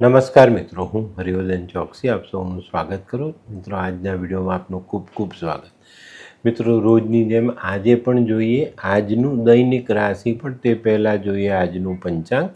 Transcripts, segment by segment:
નમસ્કાર મિત્રો, હું હરિવર્ધન ચોકસી આપ સૌનું સ્વાગત કરું. મિત્રો, આજના વિડીયોમાં આપનું ખૂબ ખૂબ સ્વાગત. મિત્રો, રોજની જેમ આજે પણ જોઈએ આજનું દૈનિક રાશિ, પણ તે પહેલાં જોઈએ આજનું પંચાંગ.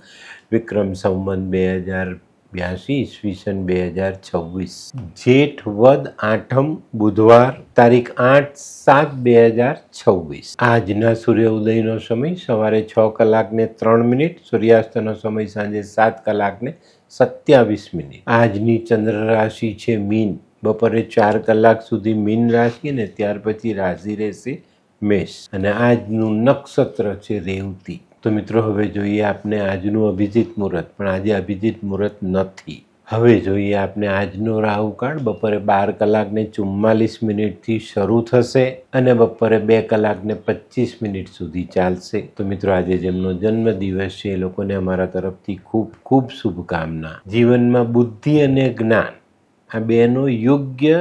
વિક્રમ સંવત 2082 ઈસવીસન 2026, જેઠ વદ આઠમ બુધવાર, તારીખ 8/7/2026. આજના સૂર્ય ઉદયનો સમય સવારે 6:03, સૂર્યાસ્તનો સમય સાંજે 7:27. આજની ચંદ્ર રાશિ છે મીન. બપોરે 4 કલાક સુધી મીન રાશિ અને ત્યાર પછી રાશિ રહેશે મેષ. અને આજનું નક્ષત્ર છે રેવતી. તો મિત્રો, હવે જોઈએ આપણે આજનું અભિજીત મુહૂર્ત, પણ આજે અભિજીત મુહૂર્ત નથી. હવે જોઈએ આપણે આજનો રાહુકાળ. બપોરે 12:44 શરૂ થશે અને બપોરે 2:25 સુધી ચાલશે. તો મિત્રો, આજે જેમનો જન્મદિવસ છે એ લોકોને અમારા તરફથી ખૂબ ખૂબ શુભકામના. જીવનમાં બુદ્ધિ અને જ્ઞાન આ બેનો યોગ્ય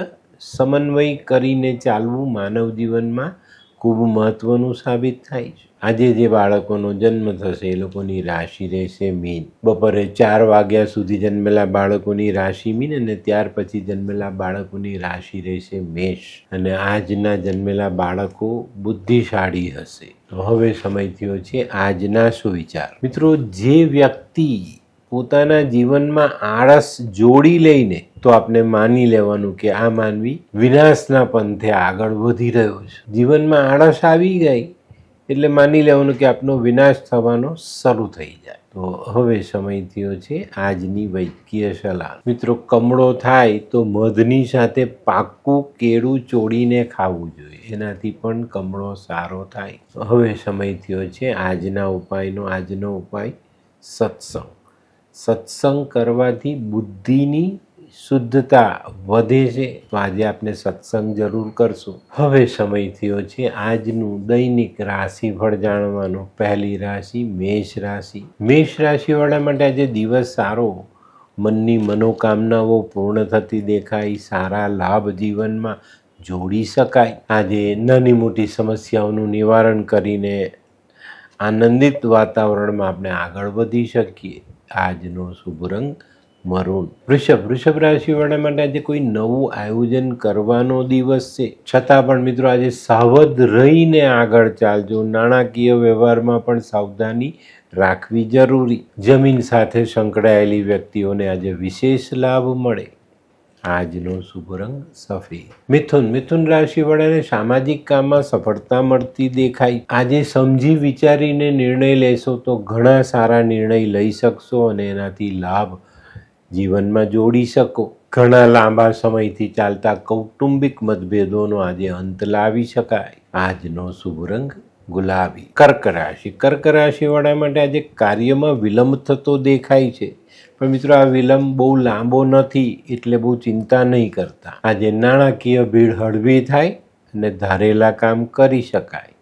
સમન્વય કરીને ચાલવું માનવ જીવનમાં ખૂબ મહત્વનું સાબિત થાય છે. આજે જે બાળકોનો જન્મ થશે એ લોકોની રાશિ રહેશે મીન. બપોરે 4 વાગ્યા સુધી જન્મેલા બાળકોની રાશિ મીન અને ત્યાર પછી જન્મેલા બાળકોની રાશિ રહેશે મેષ. અને આજના જન્મેલા બાળકો બુદ્ધિશાળી હશે. તો હવે સમય થયો છે આજના સુવિચાર. મિત્રો, જે વ્યક્તિ પોતાના જીવનમાં આળસ જોડી લઈને, તો આપણે માની લેવાનું કે આ માનવી વિનાશના પંથે આગળ વધી રહ્યો છે. જીવનમાં આળસ આવી ગઈ એટલે માની લેવાનું કે આપનો વિનાશ થવાનો શરૂ થઈ જાય. તો હવે સમય થયો છે આજની વૈદ્યકીય સલાહ. મિત્રો, કમળો થાય તો મધની સાથે પાકું કેળું ચોળીને ખાવું જોઈએ, એનાથી પણ કમળો સારો થાય. હવે સમય થયો છે આજના ઉપાયનો. આજનો ઉપાય સત્સંગ. સત્સંગ કરવાથી બુદ્ધિની શુદ્ધતા વધે છે. તો આજે આપણે સત્સંગ જરૂર કરશું. હવે સમય થયો છે આજનું દૈનિક રાશિફળ જાણવાનો. પહેલી રાશિ મેષ રાશિ. મેષ રાશિવાળા માટે આજે દિવસ સારો. મનની મનોકામનાઓ પૂર્ણ થતી દેખાય. સારા લાભ જીવનમાં જોડી શકાય. આજે નાની મોટી સમસ્યાઓનું નિવારણ કરીને આનંદિત વાતાવરણમાં આપણે આગળ વધી શકીએ. આજનો શુભ રંગ મરૂન. વૃષભ રાશિવાળા માટે આજે કોઈ નવું આયોજન કરવાનો દિવસ છે. છતાં પણ મિત્રો, આજે સાવધ રહીને આગળ ચાલજો. નાણાકીય વ્યવહારમાં પણ સાવધાની રાખવી જરૂરી. જમીન સાથે સંકળાયેલી વ્યક્તિઓને આજે વિશેષ લાભ મળે. આજનો શુભ રંગ સફેદ. મિથુન રાશિવાળાને સામાજિક કામમાં સફળતા મળતી દેખાય. આજે સમજી વિચારીને નિર્ણય લેશો તો ઘણા સારા નિર્ણય લઈ શકશો અને એનાથી લાભ જીવનમાં જોડી શકો. ઘણા લાંબા સમયથી ચાલતા કૌટુંબિક મતભેદોનો આજે અંત લાવી શકાય. આજનો શુભ રંગ ગુલાબી. કર્ક રાશિવાળા માટે આજે કાર્યમાં વિલંબ થતો દેખાય છે. પણ મિત્રો, આ વિલંબ બહુ લાંબો નથી એટલે બહુ ચિંતા નહીં કરતા. આજે નાણાકીય ભીડ હળવી થાય અને ધારેલા કામ કરી શકાય.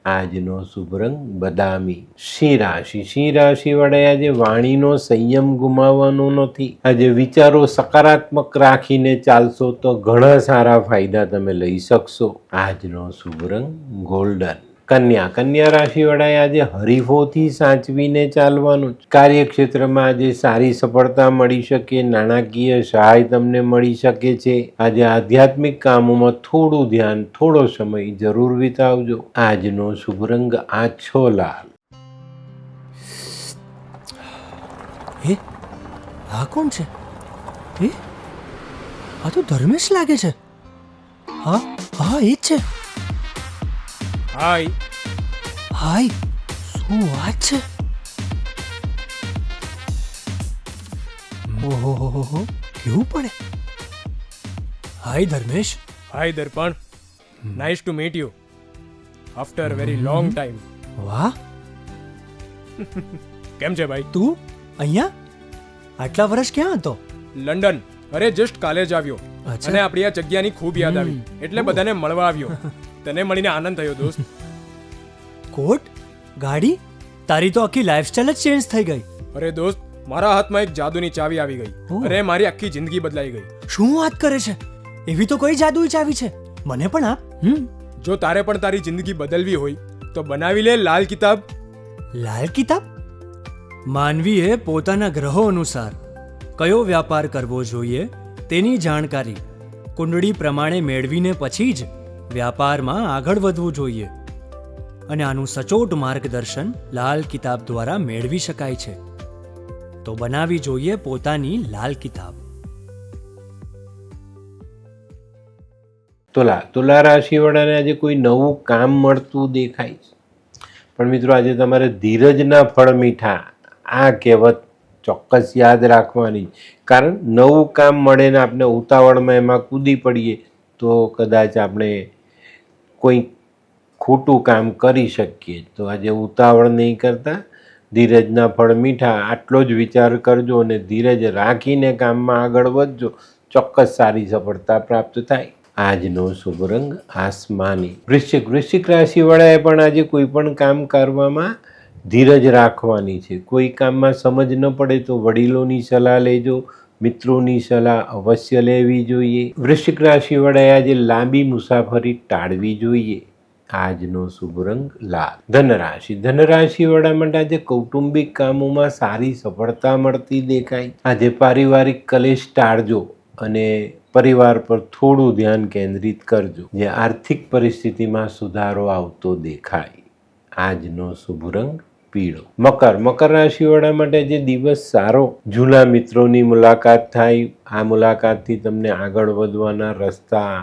આજનો શુભ રંગ બદામી. સિંહ રાશિવાળાએ આજે વાણીનો સંયમ ગુમાવવાનો નથી. આજે વિચારો સકારાત્મક રાખીને ચાલશો તો ઘણા સારા ફાયદા તમે લઈ શકશો. આજનો શુભ રંગ ગોલ્ડન. કન્યા રાશિવાળાએ આજે હરીફોથી સાચવીને ચાલવાનું. કાર્યક્ષેત્રમાં આજે સારી સફળતા મળી શકે. નાણાકીય સહાય તમને મળી શકે છે. આજે આધ્યાત્મિક કામોમાં થોડું ધ્યાન, થોડો સમય જરૂર વિતાવજો. આજનો શુભ રંગ આછો લાલ. હે, આ કોણ છે? હે, આ તો ધર્મેશ લાગે છે. હા, એ જ છે. હાય, શું વાત છે? ઓહો, કેવું પડે? Hi Dharmesh. Hi Darpan. Nice to meet you after very long time. વાહ, કેમ છે ભાઈ? તું અહીંયા આટલા વર્ષ ક્યાં હતો? લંડન. અરે જસ્ટ કાલે જ આવ્યો અચ્છા. અને આપણી આ જગ્યાની ખૂબ યાદ આવી એટલે બધાને મળવા આવ્યો. તને મળીને આનંદ થયો દોસ્ત. કોટ, ગાડી, તારી તો આખી લાઈફસ્ટાઈલ જ ચેન્જ થઈ ગઈ. અરે દોસ્ત, મારા હાથમાં એક જાદુની ચાવી આવી ગઈ. ઓહ. અરે મારી આખી જિંદગી બદલાઈ ગઈ. શું વાત કરે છે? એવી તો કોઈ જાદુઈ ચાવી છે, મને પણ આપ. જો તારે પણ તારી જિંદગી બદલવી હોય તો બનાવી લે લાલ કિતાબ. લાલ કિતાબ? માનવીએ પોતાના ગ્રહો અનુસાર કયો વ્યાપાર કરવો જોઈએ તેની જાણકારી કુંડળી પ્રમાણે મેળવીને પછી જ વ્યાપારમાં આગળ વધવું જોઈએ અને આનું સચોટ માર્ગદર્શન લાલ કિતાબ દ્વારા મેળવી શકાય છે. તો બનાવી જોઈએ પોતાની લાલ કિતાબ. તુલા રાશિવાળાને આજે કોઈ નવું કામ મળતું દેખાય છે. પણ મિત્રો આજે તમારે ધીરજના ફળ મીઠા આ કહેવત ચોક્કસ યાદ રાખવાની. કારણ નવું કામ મળે ને આપણે ઉતાવળમાં એમાં કૂદી પડીએ તો કદાચ આપણે કોઈ ખોટું કામ કરી શકીએ. તો આજે ઉતાવળ નહીં કરતા ધીરજના ફળ મીઠા આટલો જ વિચાર કરજો અને ધીરજ રાખીને કામમાં આગળ વધજો. ચોક્કસ સારી સફળતા પ્રાપ્ત થાય. આજનો શુભ રંગ આસમાની. વૃશ્ચિક રાશિવાળાએ પણ આજે કોઈ પણ કામ કરવામાં ધીરજ રાખવાની છે. કોઈ કામમાં સમજ ન પડે તો વડીલોની સલાહ લેજો. મિત્રોની સલાહ અવશ્ય લેવી જોઈએ. વૃશ્ચિક રાશિવાળાએ આજે લાંબી મુસાફરી ટાળવી જોઈએ. આજનો શુભ રંગ લાલ. ધનરાશિવાળા માટે આજે કૌટુંબિક કામોમાં સારી સફળતા મળતી દેખાય. આજે પારિવારિક કલેશ ટાળજો અને પરિવાર પર થોડું ધ્યાન કેન્દ્રિત કરજો. જે આર્થિક પરિસ્થિતિમાં સુધારો આવતો દેખાય. આજનો શુભ રંગ પીળો. મકર રાશિવાળા માટે જે દિવસ સારો. જૂના મિત્રોની મુલાકાત થાય. આ મુલાકાતથી તમને આગળ વધવાના રસ્તા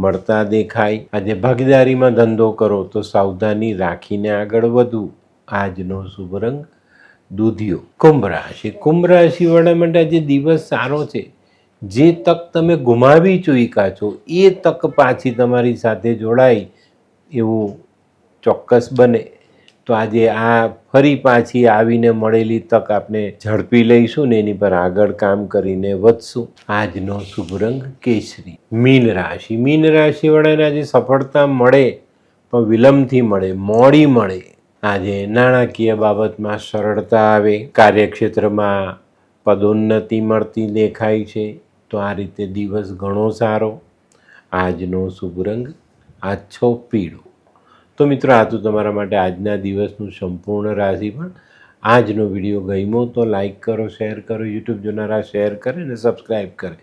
મળતા દેખાય. આજે ભાગીદારીમાં ધંધો કરો તો સાવધાની રાખીને આગળ વધવું. આજનો શુભ રંગ દૂધિયો. કુંભ રાશિવાળા માટે આજે દિવસ સારો છે. જે તક તમે ગુમાવી ચૂક્યા છો એ તક પાછી તમારી સાથે જોડાય એવું ચોક્કસ બને. તો આજે આ ફરી પાછી આવીને મળેલી તક આપણે ઝડપી લઈશું ને એની પર આગળ કામ કરીને વધશું. આજનો શુભ રંગ કેસરી. મીન રાશિવાળાને આજે સફળતા મળે પણ વિલંબથી મળે, મોડી મળે. આજે નાણાકીય બાબતમાં સરળતા આવે. કાર્યક્ષેત્રમાં પદોન્નતિ મળતી દેખાય છે. તો આ રીતે દિવસ ઘણો સારો. આજનો શુભ રંગ આછો પીળો. તો મિત્રો આ તો તમારા માટે આજના દિવસનું સંપૂર્ણ રાશિફળ. આજનો વિડીયો ગમ્યો તો લાઈક કરો, શેર કરો. યુટ્યુબ જોનારા શેર કરે અને સબસ્ક્રાઈબ કરે.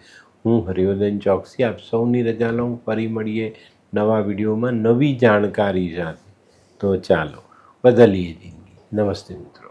હું હરિવર્ધન ચોકસી આપ સૌની રજા લઉં. ફરી મળીએ નવા વિડીયોમાં નવી જાણકારી સાથે. તો ચાલો બદલીએ જિંદગી. નમસ્તે મિત્રો.